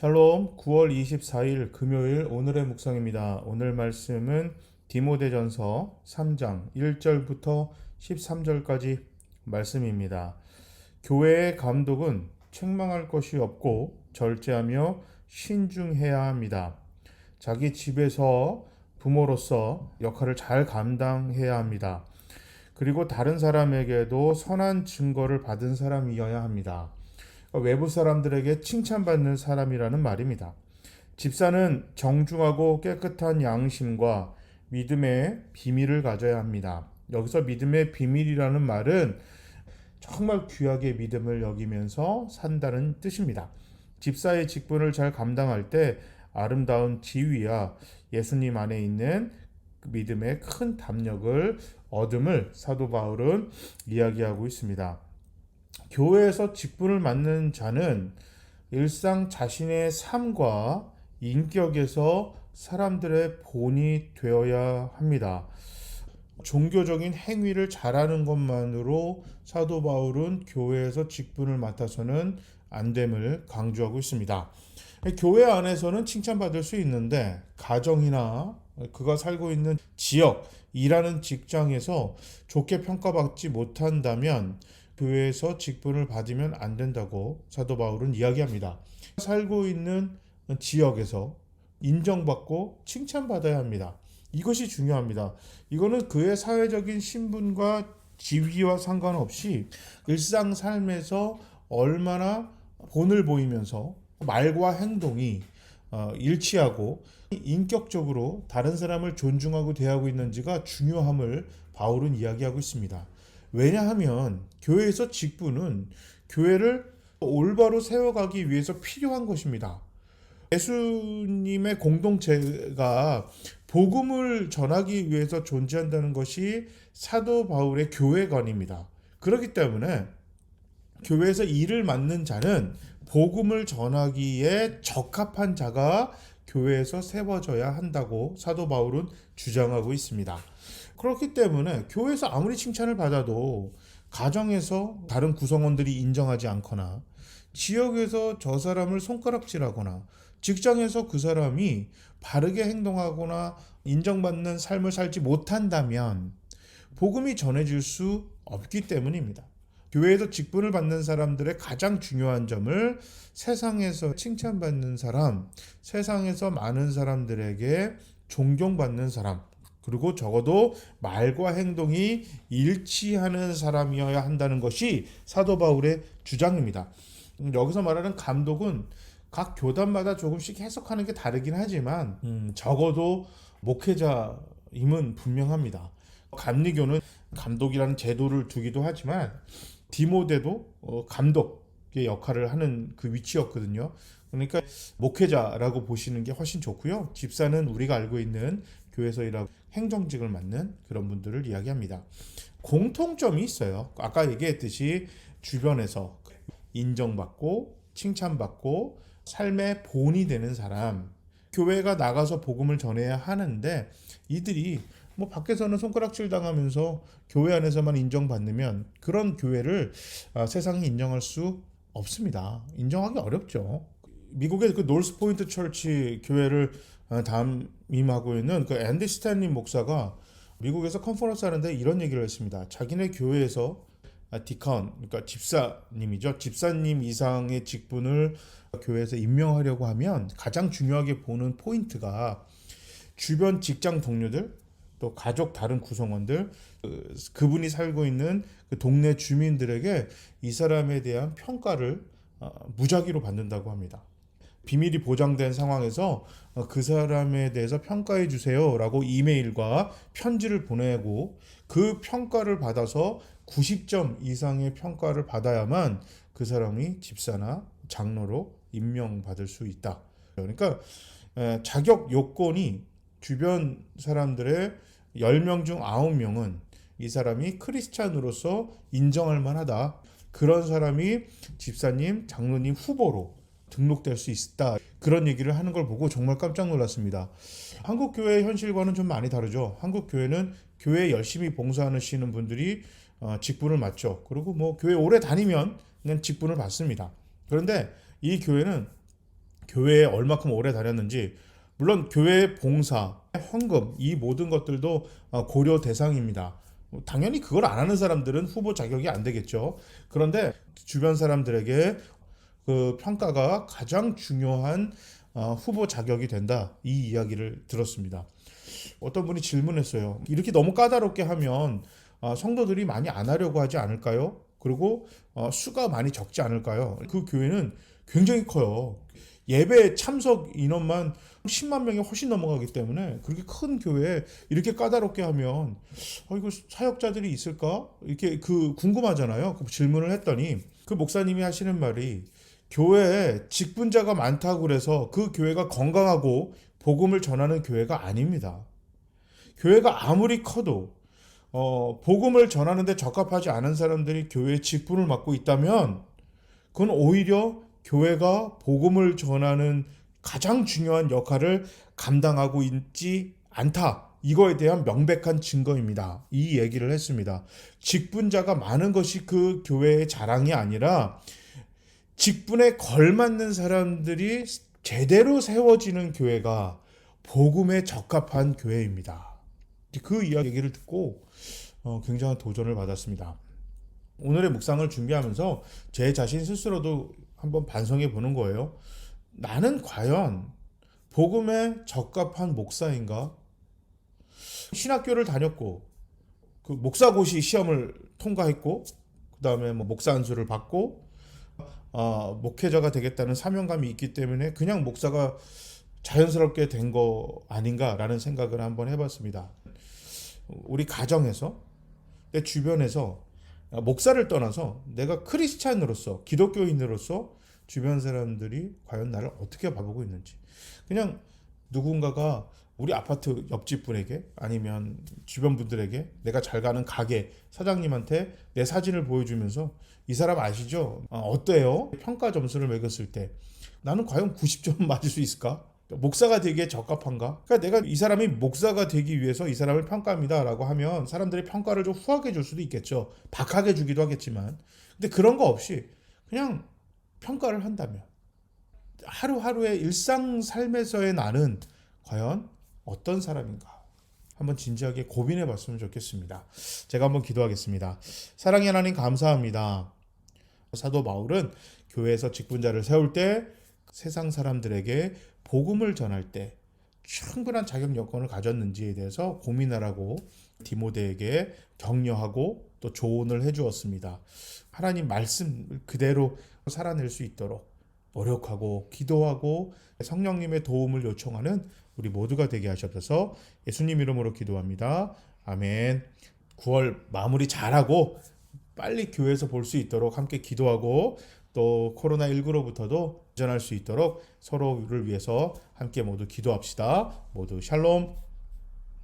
샬롬 9월 24일 금요일 오늘의 묵상입니다. 오늘 말씀은 디모데전서 3장 1절부터 13절까지 말씀입니다. 교회의 감독은 책망할 것이 없고 절제하며 신중해야 합니다. 자기 집에서 부모로서 역할을 잘 감당해야 합니다. 그리고 다른 사람에게도 선한 증거를 받은 사람이어야 합니다. 외부 사람들에게 칭찬받는 사람이라는 말입니다. 집사는 정중하고 깨끗한 양심과 믿음의 비밀을 가져야 합니다. 여기서 믿음의 비밀이라는 말은 정말 귀하게 믿음을 여기면서 산다는 뜻입니다. 집사의 직분을 잘 감당할 때 아름다운 지위와 예수님 안에 있는 믿음의 큰 담력을 얻음을 사도 바울은 이야기하고 있습니다. 교회에서 직분을 맡는 자는 일상 자신의 삶과 인격에서 사람들의 본이 되어야 합니다. 종교적인 행위를 잘하는 것만으로 사도 바울은 교회에서 직분을 맡아서는 안 됨을 강조하고 있습니다. 교회 안에서는 칭찬받을 수 있는데 가정이나 그가 살고 있는 지역, 일하는 직장에서 좋게 평가받지 못한다면 교회에서 직분을 받으면 안 된다고 사도 바울은 이야기합니다. 살고 있는 지역에서 인정받고 칭찬받아야 합니다. 이것이 중요합니다. 이거는 그의 사회적인 신분과 지위와 상관없이 일상 삶에서 얼마나 본을 보이면서 말과 행동이 일치하고 인격적으로 다른 사람을 존중하고 대하고 있는지가 중요함을 바울은 이야기하고 있습니다. 왜냐하면 교회에서 직분은 교회를 올바로 세워가기 위해서 필요한 것입니다. 예수님의 공동체가 복음을 전하기 위해서 존재한다는 것이 사도 바울의 교회관입니다. 그렇기 때문에 교회에서 일을 맡는 자는 복음을 전하기에 적합한 자가 교회에서 세워져야 한다고 사도 바울은 주장하고 있습니다. 그렇기 때문에 교회에서 아무리 칭찬을 받아도 가정에서 다른 구성원들이 인정하지 않거나 지역에서 저 사람을 손가락질하거나 직장에서 그 사람이 바르게 행동하거나 인정받는 삶을 살지 못한다면 복음이 전해질 수 없기 때문입니다. 교회에서 직분을 받는 사람들의 가장 중요한 점을 세상에서 칭찬받는 사람, 세상에서 많은 사람들에게 존경받는 사람, 그리고 적어도 말과 행동이 일치하는 사람이어야 한다는 것이 사도 바울의 주장입니다. 여기서 말하는 감독은 각 교단마다 조금씩 해석하는 게 다르긴 하지만 적어도 목회자임은 분명합니다. 감리교는 감독이라는 제도를 두기도 하지만 디모데도 감독의 역할을 하는 그 위치였거든요. 그러니까 목회자라고 보시는 게 훨씬 좋고요. 집사는 우리가 알고 있는 교회에서 일하고 행정직을 맡는 그런 분들을 이야기합니다. 공통점이 있어요. 아까 얘기했듯이 주변에서 인정받고 칭찬받고 삶의 본이 되는 사람, 교회가 나가서 복음을 전해야 하는데 이들이 뭐 밖에서는 손가락질 당하면서 교회 안에서만 인정받으면 그런 교회를 세상이 인정할 수 없습니다. 인정하기 어렵죠. 미국의 그 노스 포인트 철치 교회를 담임하고 있는 그 앤디 스탠리 목사가 미국에서 컨퍼런스 하는데 이런 얘기를 했습니다. 자기네 교회에서 디컨, 그러니까 집사님이죠. 집사님 이상의 직분을 교회에서 임명하려고 하면 가장 중요하게 보는 포인트가 주변 직장 동료들, 또 가족 다른 구성원들, 그분이 살고 있는 그 동네 주민들에게 이 사람에 대한 평가를 무작위로 받는다고 합니다. 비밀이 보장된 상황에서 그 사람에 대해서 평가해 주세요 라고 이메일과 편지를 보내고 그 평가를 받아서 90점 이상의 평가를 받아야만 그 사람이 집사나 장로로 임명받을 수 있다. 그러니까 자격 요건이 주변 사람들의 10명 중 9명은 이 사람이 크리스찬으로서 인정할 만하다. 그런 사람이 집사님, 장로님 후보로 등록될 수 있다. 그런 얘기를 하는 걸 보고 정말 깜짝 놀랐습니다. 한국 교회의 현실과는 좀 많이 다르죠. 한국 교회는 교회에 열심히 봉사하시는 분들이 직분을 맡죠. 그리고 뭐 교회 오래 다니면 그냥 직분을 받습니다. 그런데 이 교회는 교회에 얼마큼 오래 다녔는지, 물론 교회 봉사, 헌금 이 모든 것들도 고려 대상입니다. 당연히 그걸 안 하는 사람들은 후보 자격이 안 되겠죠. 그런데 주변 사람들에게 그 평가가 가장 중요한 후보 자격이 된다, 이 이야기를 들었습니다. 어떤 분이 질문했어요. 이렇게 너무 까다롭게 하면 성도들이 많이 안 하려고 하지 않을까요? 그리고 수가 많이 적지 않을까요? 그 교회는 굉장히 커요. 예배 참석 인원만 10만 명이 훨씬 넘어가기 때문에 그렇게 큰 교회에 이렇게 까다롭게 하면 이거 사역자들이 있을까? 이렇게 그 궁금하잖아요. 그 질문을 했더니 그 목사님이 하시는 말이, 교회에 직분자가 많다고 그래서 그 교회가 건강하고 복음을 전하는 교회가 아닙니다. 교회가 아무리 커도 복음을 전하는데 적합하지 않은 사람들이 교회의 직분을 맡고 있다면 그건 오히려 교회가 복음을 전하는 가장 중요한 역할을 감당하고 있지 않다, 이거에 대한 명백한 증거입니다. 이 얘기를 했습니다. 직분자가 많은 것이 그 교회의 자랑이 아니라 직분에 걸맞는 사람들이 제대로 세워지는 교회가 복음에 적합한 교회입니다. 그 이야기를 듣고 굉장한 도전을 받았습니다. 오늘의 묵상을 준비하면서 제 자신 스스로도 한번 반성해 보는 거예요. 나는 과연 복음에 적합한 목사인가? 신학교를 다녔고 그 목사고시 시험을 통과했고 그 다음에 목사 안수를 받고 목회자가 되겠다는 사명감이 있기 때문에 그냥 목사가 자연스럽게 된 거 아닌가라는 생각을 한번 해봤습니다. 우리 가정에서, 내 주변에서 목사를 떠나서 내가 크리스찬으로서, 기독교인으로서 주변 사람들이 과연 나를 어떻게 바라보고 있는지, 그냥 누군가가 우리 아파트 옆집 분에게 아니면 주변 분들에게, 내가 잘 가는 가게 사장님한테 내 사진을 보여주면서 이 사람 아시죠? 어때요? 평가 점수를 매겼을 때 나는 과연 90점 맞을 수 있을까? 목사가 되기에 적합한가? 그러니까 내가 이 사람이 목사가 되기 위해서 이 사람을 평가합니다 라고 하면 사람들이 평가를 좀 후하게 줄 수도 있겠죠. 박하게 주기도 하겠지만. 근데 그런 거 없이 그냥 평가를 한다면 하루하루의 일상 삶에서의 나는 과연 어떤 사람인가? 한번 진지하게 고민해 봤으면 좋겠습니다. 제가 한번 기도하겠습니다. 사랑의 하나님, 감사합니다. 사도 바울은 교회에서 직분자를 세울 때, 세상 사람들에게 복음을 전할 때 충분한 자격 여건을 가졌는지에 대해서 고민하라고 디모데에게 격려하고 또 조언을 해주었습니다. 하나님 말씀 그대로 살아낼 수 있도록 노력하고 기도하고 성령님의 도움을 요청하는 우리 모두가 되게 하셔서 예수님 이름으로 기도합니다. 아멘. 9월 마무리 잘하고 빨리 교회에서 볼 수 있도록 함께 기도하고, 또 코로나19로부터도 전할 수 있도록 서로를 위해서 함께 모두 기도합시다. 모두 샬롬.